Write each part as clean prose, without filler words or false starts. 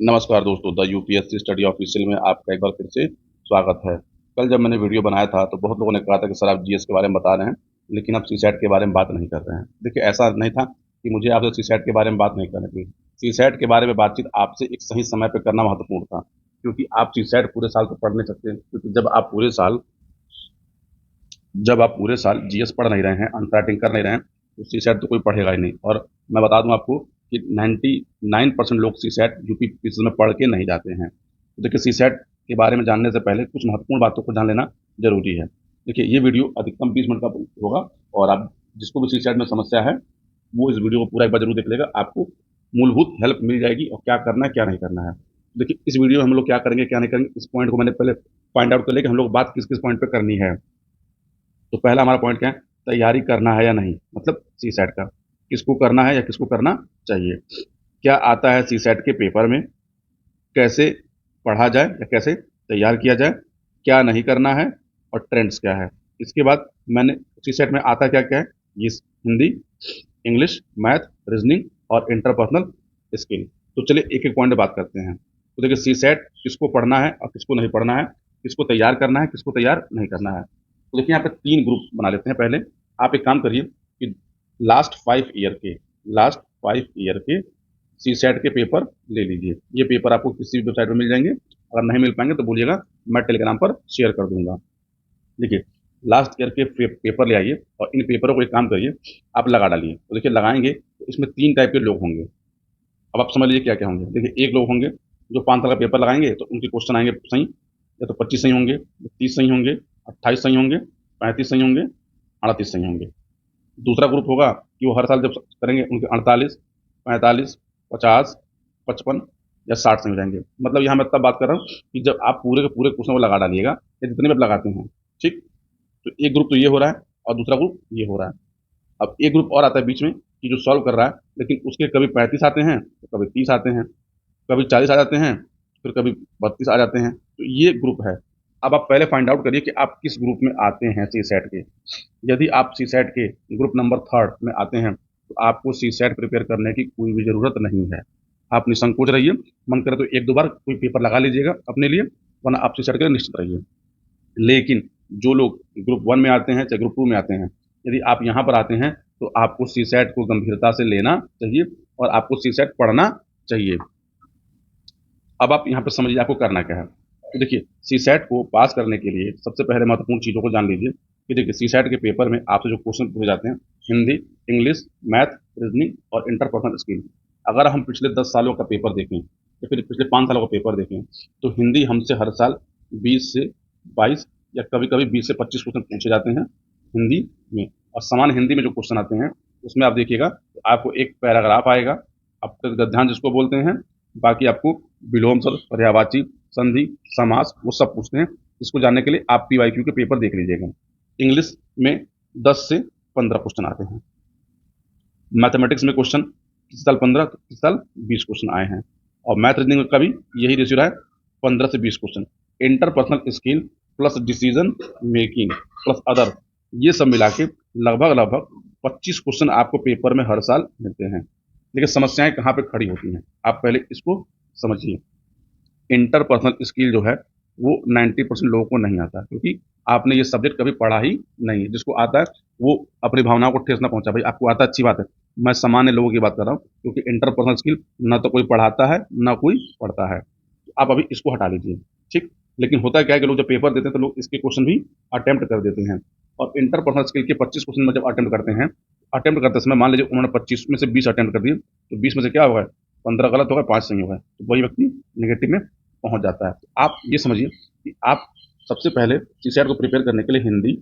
नमस्कार दोस्तों, the UPSC study official में आपका एक बार फिर से स्वागत है। कल जब मैंने वीडियो बनाया था तो बहुत लोगों ने कहा था कि सर आप जीएस के बारे में बता रहे हैं, लेकिन आप सीसैट के बारे में बात नहीं कर रहे हैं। देखिए, ऐसा नहीं था कि मुझे आपसे सीसैट के बारे में बात नहीं करनी थी। सीसैट के बारे में बातचीत आपसे एक सही समय पर करना महत्वपूर्ण था, क्योंकि आप सीसैट पूरे साल तो पढ़ नहीं सकते, क्योंकि जब आप पूरे साल जीएस पढ़ नहीं रहे हैं, अनसर्टिंग कर नहीं रहे हैं, तो सीसैट तो कोई पढ़ेगा ही नहीं। और मैं बता दूं आपको कि 99% लोग सीसैट यूपी पीसीएस में पढ़ के नहीं जाते हैं। तो देखिए, सीसैट के बारे में जानने से पहले कुछ महत्वपूर्ण बातों को जान लेना जरूरी है। देखिए, ये वीडियो अधिकतम 20 मिनट का होगा, और आप जिसको भी सीसैट में समस्या है वो इस वीडियो को पूरा एक बार जरूर देख लेगा। आपको मूलभूत हेल्प मिल जाएगी और क्या करना है क्या नहीं करना है। देखिए, इस वीडियो में हम लोग क्या करेंगे क्या नहीं करेंगे, इस पॉइंट को मैंने पहले फाइंड आउट कर लिया कि हम लोग बात किस किस पॉइंट पे करनी है। तो पहला हमारा पॉइंट क्या है, तैयारी करना है या नहीं, मतलब सी सेट का किसको करना है या किसको करना चाहिए, क्या आता है सी सेट के पेपर में, कैसे पढ़ा जाए या कैसे तैयार किया जाए, क्या नहीं करना है, और ट्रेंड्स क्या है। इसके बाद मैंने सी सेट में आता क्या क्या है, ये हिंदी, इंग्लिश, मैथ, रीजनिंग और इंटरपर्सनल स्किल। तो चलिए एक एक पॉइंट बात करते हैं। तो देखिए, सी सेट किसको पढ़ना है और किसको नहीं पढ़ना है, किसको तैयार करना है किसको तैयार नहीं करना है। तो देखिए, यहाँ पे 3 ग्रुप बना लेते हैं। पहले आप एक काम करिए कि लास्ट 5 ईयर के सी सेट के पेपर ले लीजिए। ये पेपर आपको किसी भी वेबसाइट में मिल जाएंगे, अगर नहीं मिल पाएंगे तो बोलिएगा, मैं टेलीग्राम पर शेयर कर दूंगा। देखिए, लास्ट ईयर के पेपर ले आइए और इन पेपरों को एक काम करिए, आप लगा डालिए। तो देखिए, लगाएंगे तो इसमें 3 टाइप के लोग होंगे। अब आप समझ लीजिए क्या क्या होंगे। देखिए, एक लोग होंगे जो 5 साल का पेपर लगाएंगे तो उनके क्वेश्चन आएंगे सही, या तो 25 सही होंगे, 30 सही होंगे, 28 सही होंगे, 35 सही होंगे, 38 सही होंगे। दूसरा ग्रुप होगा कि वो हर साल जब करेंगे उनके 48, 45, 50, 55 या 60 सही हो जाएंगे। मतलब यहाँ मैं तब बात कर रहा हूँ कि जब आप पूरे के पूरे क्वेश्चन को लगा डालिएगा, या जितने भी आप लगाते हैं। ठीक, तो एक ग्रुप तो ये हो रहा है और दूसरा ग्रुप ये हो रहा है। अब एक ग्रुप और आता है बीच में कि जो सॉल्व कर रहा है, लेकिन उसके कभी 35 आते हैं तो कभी 30 आते हैं, कभी 40 आ जाते हैं, फिर कभी 32 आ जाते हैं। तो ये ग्रुप है। अब आप पहले फाइंड आउट करिए कि आप किस ग्रुप में आते हैं सी सेट के। यदि आप सी सेट के ग्रुप नंबर 3 में आते हैं तो आपको सी सेट प्रिपेयर करने की कोई भी जरूरत नहीं है। आप निसंकोच रहिए, मन करे तो 1-2 बार कोई पेपर लगा लीजिएगा अपने लिए, वरना आप सी सेट के लिए निश्चित रहिए। लेकिन जो लोग ग्रुप 1 में आते हैं चाहे ग्रुप 2 में आते हैं, यदि आप यहाँ पर आते हैं तो आपको सी सेट को गंभीरता से लेना चाहिए और आपको सी सेट पढ़ना चाहिए। अब आप यहाँ पर समझिए आपको करना क्या है। तो देखिए, सी सेट को पास करने के लिए सबसे पहले महत्वपूर्ण चीज़ों को जान लीजिए कि देखिए, सी सेट के पेपर में आपसे जो क्वेश्चन पूछे जाते हैं, हिंदी, इंग्लिश, मैथ, रीजनिंग और इंटरपर्सनल स्किल। अगर हम पिछले 10 सालों का पेपर देखें या फिर पिछले 5 सालों का पेपर देखें, तो हिंदी हमसे हर साल 20 से 22 या कभी कभी 20 से 25 क्वेश्चन पूछे जाते हैं हिंदी में। और समान हिंदी में जो क्वेश्चन आते हैं उसमें आप देखिएगा तो आपको एक पैराग्राफ आएगा, अब तक गद्यांश जिसको बोलते हैं, बाकी आपको विलोम शब्द, पर्यायवाची, संधि, समास वो सब पूछते हैं। इसको जानने के लिए आप पीवाईक्यू के पेपर देख लीजिएगा। इंग्लिश में 10 से 15 क्वेश्चन आते हैं। मैथमेटिक्स में क्वेश्चन किस साल 15 तो किस साल 20 क्वेश्चन आए हैं। और मैथ रीजनिंग का भी यही रेशियो रहा है, 15 से 20 question. Interpersonal skill plus decision making plus other, ये सब मिला के लगभग लगभग 25 क्वेश्चन आपको पेपर में हर साल मिलते हैं। लेकिन समस्याएं कहाँ पे खड़ी होती हैं, आप पहले इसको समझिए। इंटरपर्सनल स्किल जो है वो 90% लोगों को नहीं आता, क्योंकि आपने ये सब्जेक्ट कभी पढ़ा ही नहीं है। जिसको आता है वो अपनी भावनाओं को ठेस ना पहुंचा। भाई आपको आता है, अच्छी बात है, मैं सामान्य लोगों की बात कर रहा हूँ, क्योंकि इंटरपर्सनल स्किल ना तो कोई पढ़ाता है ना कोई पढ़ता है। आप अभी इसको हटा लीजिए। ठीक, लेकिन होता क्या है कि लोग जब पेपर देते हैं तो लोग इसके क्वेश्चन भी अटेम्प्ट कर देते हैं। और इंटरपर्सनल स्किल के 25 क्वेश्चन में जब अटेम्प्ट करते हैं, अटेम्प्ट करते समय मान लीजिए उन्होंने 25 में से 20 अटेम्प्ट कर दिए, तो 20 में से क्या होगा, 15 गलत होगा, 5 सही होगा, तो वही व्यक्ति नेगेटिव में पहुंच जाता है। तो आप ये समझिए कि आप सबसे पहले सीसेट को प्रिपेयर करने के लिए हिंदी,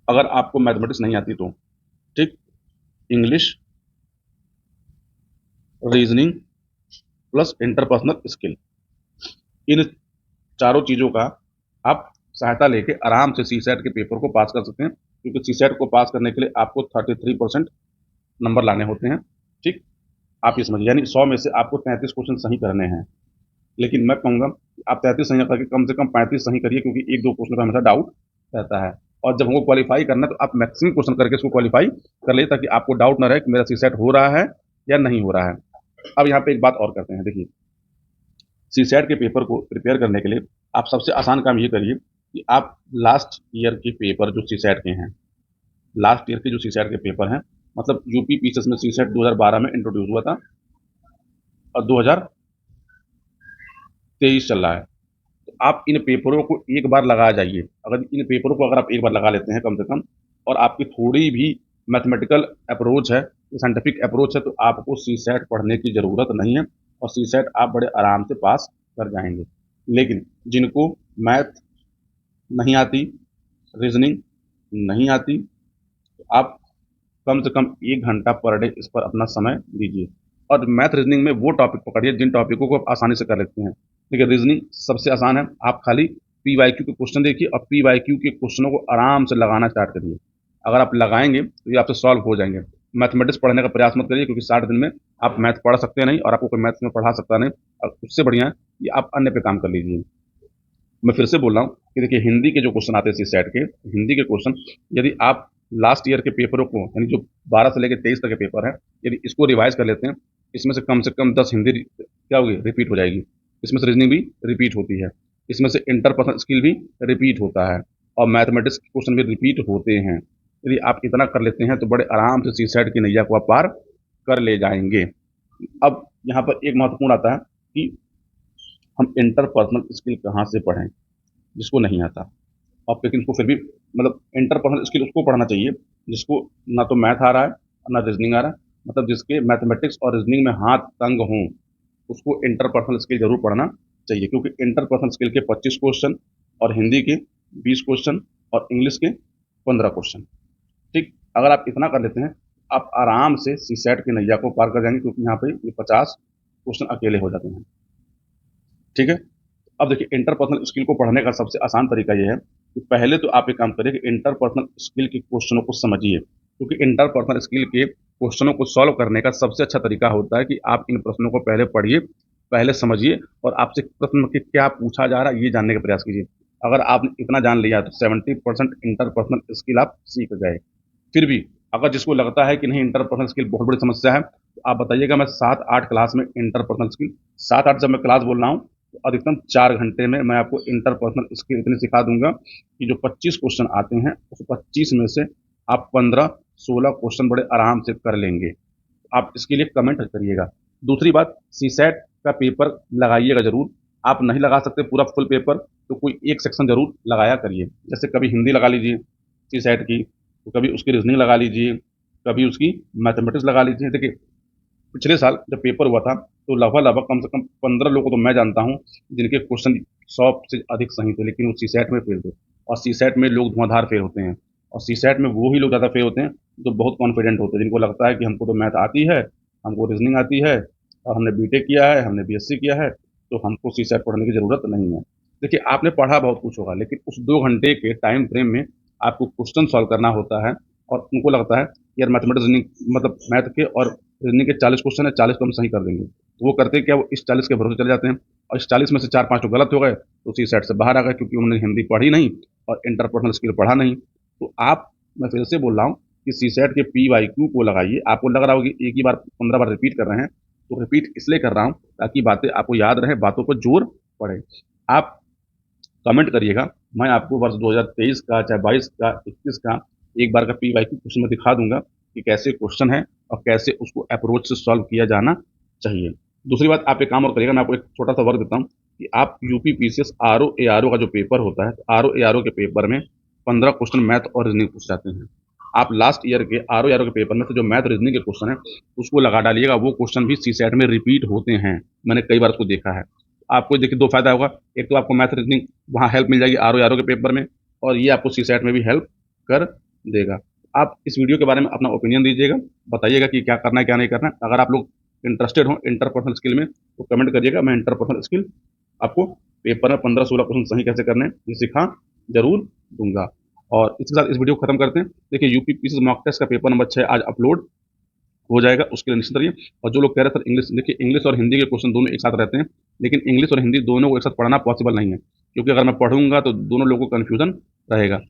अगर आपको मैथमेटिक्स नहीं आती तो ठीक, English, reasoning plus interpersonal skill, इन चारों चीज़ों का आप सहायता लेके आराम से सीसेट के पेपर को पास कर सकते हैं। क्योंकि सीसेट को पास करने के लिए आपको 33% नंबर लाने होते हैं। ठीक, आप ये समझिए, यानी 100 में से आपको 33 क्वेश्चन सही करने हैं। लेकिन मैं कहूँगा कि आप 33 सही करके कम से कम 35 सही करिए, क्योंकि 1-2 क्वेश्चन का हमेशा डाउट रहता है। और जब हमको क्वालिफाई करना है तो आप मैक्सिमम क्वेश्चन करके इसको क्वालिफाई कर ले, ताकि आपको डाउट ना रहे कि मेरा सीसेट हो रहा है या नहीं हो रहा है। अब यहाँ पे एक बात और करते हैं। देखिए, सी सेट के पेपर को प्रिपेयर करने के लिए आप सबसे आसान काम ये करिए कि आप लास्ट ईयर के पेपर जो सी सेट के हैं, लास्ट ईयर के जो सी सेट के पेपर हैं, मतलब यूपी पीसीएस में सी सेट 2012 में इंट्रोड्यूस हुआ था और 2023 चल रहा है। तो आप इन पेपरों को एक बार लगा जाइए। अगर इन पेपरों को अगर आप एक बार लगा लेते हैं कम से कम, और आपकी थोड़ी भी मैथमेटिकल अप्रोच है, साइंटिफिक अप्रोच है, तो आपको सी सेट पढ़ने की ज़रूरत नहीं है और सी सेट आप बड़े आराम से पास कर जाएंगे। लेकिन जिनको मैथ नहीं आती, रीजनिंग नहीं आती, तो आप कम से कम 1 घंटा पर डे इस पर अपना समय दीजिए। और मैथ रीजनिंग में वो टॉपिक पकड़िए जिन टॉपिकों को आप आसानी से कर लेते हैं। देखिए, रीजनिंग सबसे आसान है। आप खाली पी वाई क्यू के क्वेश्चन देखिए और पी वाई क्यू के क्वेश्चनों को आराम से लगाना स्टार्ट करिए। अगर आप लगाएंगे तो ये आपसे सॉल्व हो जाएंगे। मैथमेटिक्स पढ़ने का प्रयास मत करिए, क्योंकि 60 दिन में आप मैथ पढ़ सकते नहीं और आपको कोई मैथ्स में पढ़ा सकता नहीं। और उससे बढ़िया है कि आप अन्य पे काम कर लीजिए। मैं फिर से बोल रहा हूँ कि देखिए, हिंदी के जो क्वेश्चन आते हैं सी सेट के, हिंदी के क्वेश्चन यदि आप लास्ट ईयर के पेपरों को, यानी जो 12 से लेकर 23 तक के पेपर है, यदि इसको रिवाइज कर लेते हैं, इसमें से कम 10 हिंदी क्या होगी, रिपीट हो जाएगी। इसमें से रीजनिंग भी रिपीट होती है, इसमें से इंटरपर्सनल स्किल भी रिपीट होता है, और मैथमेटिक्स के क्वेश्चन भी रिपीट होते हैं। यदि आप इतना कर लेते हैं तो बड़े आराम से सी सेट की नैया को आप पार कर ले जाएंगे। अब यहाँ पर एक महत्वपूर्ण आता है कि हम इंटरपर्सनल स्किल कहाँ से पढ़ें, जिसको नहीं आता। आप लेकिन उसको फिर भी, मतलब इंटरपर्सनल स्किल उसको पढ़ना चाहिए जिसको ना तो मैथ आ रहा है ना रीजनिंग आ रहा है, मतलब जिसके मैथमेटिक्स और रीजनिंग में हाथ तंग हों, उसको इंटरपर्सनल स्किल जरूर पढ़ना चाहिए। क्योंकि इंटरपर्सनल स्किल के 25 क्वेश्चन और हिंदी के 20 क्वेश्चन और इंग्लिश के 15 क्वेश्चन। ठीक, अगर आप इतना कर लेते हैं, आप आराम से सी सेट की नैया को पार कर जाएंगे, क्योंकि यहाँ पे ये 50 क्वेश्चन अकेले हो जाते हैं। ठीक है। अब देखिए, इंटरपर्सनल स्किल को पढ़ने का सबसे आसान तरीका यह है कि पहले तो आप एक काम करिए कि इंटरपर्सनल स्किल के क्वेश्चनों को समझिए। क्योंकि इंटरपर्सनल स्किल के क्वेश्चनों को सॉल्व करने का सबसे अच्छा तरीका होता है कि आप इन प्रश्नों को पहले पढ़िए, पहले समझिए, और आपसे प्रश्न में क्या पूछा जा रहा है ये जानने का प्रयास कीजिए। अगर आपने इतना जान लिया तो 70% इंटरपर्सनल स्किल आप सीख गए। फिर भी अगर जिसको लगता है कि नहीं, इंटरपर्सनल स्किल बहुत बड़ी समस्या है, तो आप बताइएगा। मैं 7-8 क्लास में इंटरपर्सनल स्किल, 7-8 जब मैं क्लास बोल रहा हूँ, तो अधिकतम 4 घंटे में मैं आपको इंटरपर्सनल स्किल इतनी सिखा दूंगा कि जो 25 क्वेश्चन आते हैं उस 25 में से आप 15-16 क्वेश्चन बड़े आराम से कर लेंगे। आप इसके लिए कमेंट करिएगा। दूसरी बात, सी सेट का पेपर लगाइएगा जरूर। आप नहीं लगा सकते पूरा फुल पेपर, तो कोई एक सेक्शन जरूर लगाया करिए। जैसे कभी हिंदी लगा लीजिए सी सेट की, तो कभी उसकी रीजनिंग लगा लीजिए, कभी उसकी मैथमेटिक्स लगा लीजिए। देखिए, पिछले साल जब पेपर हुआ था तो लगभग कम से कम 15 लोगों को तो मैं जानता हूँ जिनके क्वेश्चन 100 से अधिक सही थे, लेकिन वो सी सेट में फेल थे। और सी सेट में लोग धुआंधार फेल होते हैं, और सी सेट में वो ही लोग ज़्यादा फेल होते हैं जो बहुत कॉन्फिडेंट होते हैं, जिनको लगता है कि हमको तो मैथ आती है, हमको रीजनिंग आती है, और हमने बीटेक किया है, हमने बीएससी किया है, तो हमको सी सेट पढ़ने की ज़रूरत नहीं है। देखिए, आपने पढ़ा बहुत कुछ होगा, लेकिन उस 2 घंटे के टाइम फ्रेम में आपको क्वेश्चन सॉल्व करना होता है, और उनको लगता है यार मैथमेटिक्स, मतलब मैथ के और रीजनिंग के 40 क्वेश्चन है, 40 तो हम सही कर देंगे। तो वो करते क्या, वो इस 40 के भरोसे चले जाते हैं, और इस 40 में से 4-5 तो गलत हो गए, तो उसी सेट से बाहर आ गए, क्योंकि उन्होंने हिंदी पढ़ी नहीं और इंटरपर्सनल स्किल पढ़ा नहीं। तो आप, मैं फिर से बोल रहा हूँ कि सी सेट के पी वाई क्यू को लगाइए। आपको लग रहा होगा कि एक ही बार 15 बार रिपीट कर रहे हैं, तो रिपीट इसलिए कर रहा हूँ ताकि बातें आपको याद रहे, बातों पर जोर पड़े। आप कमेंट करिएगा, मैं आपको वर्ष 2023 का, चाहे 22 का, 21 का एक बार का पी वाई क्यू क्वेश्चन में दिखा दूंगा कि कैसे क्वेश्चन है और कैसे उसको अप्रोच से सॉल्व किया जाना चाहिए। दूसरी बात, आप एक काम और करिएगा, मैं आपको एक छोटा सा वर्क देता हूँ कि आप UP PCS R O A R O का जो पेपर होता है, are O A R O के पेपर में 15 क्वेश्चन मैथ और रीजनिंग पूछ जाते हैं। आप लास्ट ईयर के R O A R O के पेपर में से जो मैथ रीजनिंग के क्वेश्चन है उसको लगा डालिएगा। वो क्वेश्चन भी सी सेट में रिपीट होते हैं, मैंने कई बार उसको देखा है। आपको देखिए, 2 फायदा होगा। एक तो आपको मैथ रीजनिंग वहाँ हेल्प मिल जाएगी आर ओ के पेपर में, और ये आपको सी सेट में भी हेल्प कर देगा। आप इस वीडियो के बारे में अपना ओपिनियन दीजिएगा, बताइएगा कि क्या करना है क्या नहीं करना है। अगर आप लोग इंटरेस्टेड हो इंटरपर्सनल स्किल में तो कमेंट करिएगा। मैं इंटरपर्सनल स्किल आपको पेपर में 15-16 क्वेश्चन सही कैसे करने हैं ये सिखा जरूर दूंगा। और इसके साथ इस वीडियो को खत्म करते हैं। देखिए, यूपी पीसीएस मॉक टेस्ट का पेपर नंबर 6 आज अपलोड हो जाएगा, उसके लिए निश्चित रहिए। और जो लोग कह रहे सर इंग्लिश, देखिए इंग्लिश और हिंदी के क्वेश्चन दोनों एक साथ रहते हैं, लेकिन इंग्लिश और हिंदी दोनों को एक साथ पढ़ना पॉसिबल नहीं है, क्योंकि अगर मैं पढ़ूंगा तो दोनों लोगों को कन्फ्यूजन रहेगा।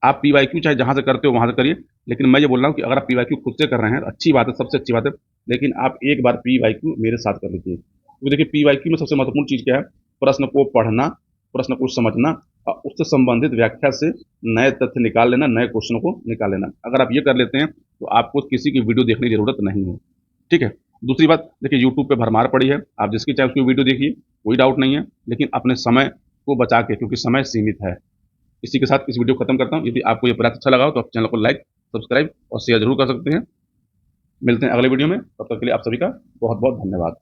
आप पी वाई क्यू चाहे जहाँ से करते हो वहाँ से करिए, लेकिन मैं ये बोल रहा हूँ कि अगर आप पी वाई क्यू खुद से कर रहे हैं अच्छी बात है, सबसे अच्छी बात है, लेकिन आप एक बार पी वाई क्यू मेरे साथ कर लीजिए। क्योंकि देखिए पीवाईक्यू में सबसे महत्वपूर्ण चीज़ क्या है, प्रश्न को पढ़ना, प्रश्न को समझना और उससे संबंधित व्याख्या से नए तथ्य निकाल लेना, नए क्वेश्चन को निकाल लेना। अगर आप ये कर लेते हैं तो आपको किसी की वीडियो देखने की ज़रूरत नहीं है। ठीक है? दूसरी बात देखिए यूट्यूब पे भरमार पड़ी है, आप जिसकी चाहे उसकी वीडियो देखिए, कोई डाउट नहीं है, लेकिन अपने समय को बचा के, क्योंकि समय सीमित है। इसी के साथ इस वीडियो को खत्म करता हूँ। यदि आपको ये प्रयास अच्छा लगा हो तो आप चैनल को लाइक, सब्सक्राइब और शेयर ज़रूर कर सकते हैं। मिलते हैं अगले वीडियो में, तब तक के लिए आप सभी का बहुत-बहुत धन्यवाद।